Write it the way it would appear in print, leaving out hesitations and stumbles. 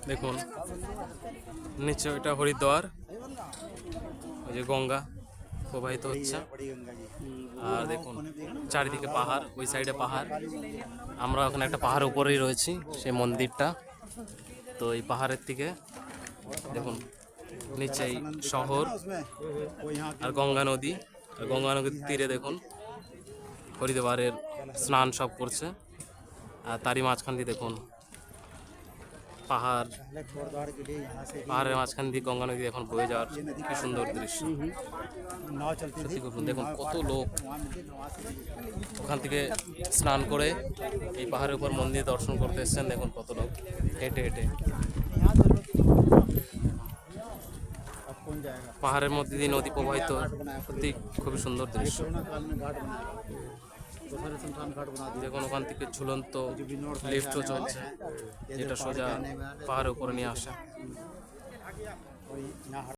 দেখুন নিচে ওইটা হরিদ্বার, ওই যে গঙ্গা প্রবাহিত হচ্ছে। আর দেখুন চারিদিকে পাহাড়, ওই সাইডে পাহাড়। আমরা ওখানে একটা পাহাড়ের উপরেই রয়েছি, সেই মন্দিরটা। তো এই পাহাড়ের থেকে দেখুন নিচেই শহর আর গঙ্গা নদী। আর গঙ্গা নদীর তীরে দেখুন হরিদ্বারের স্নান সব করছে। আর তারই মাঝখান দিয়ে দেখুন পাহাড়, পাহাড়ের মাঝখান দিয়ে গঙ্গা নদী এখন বয়ে যাওয়ার কি সুন্দর দৃশ্য। সত্যি করুন, দেখুন কত লোক ওখান থেকে স্নান করে এই পাহাড়ের উপর মন্দির দর্শন করতে এসছেন। দেখুন কত লোক হেঁটে হেঁটে পাহাড়ের মধ্যে দিয়ে নদী প্রবাহিত, সত্যি খুবই সুন্দর দৃশ্য। দেখুন ওখান থেকে ঝুলন্ত লিফটও চলছে, যেটা সোজা পাহাড়ের উপরে নিয়ে আসে।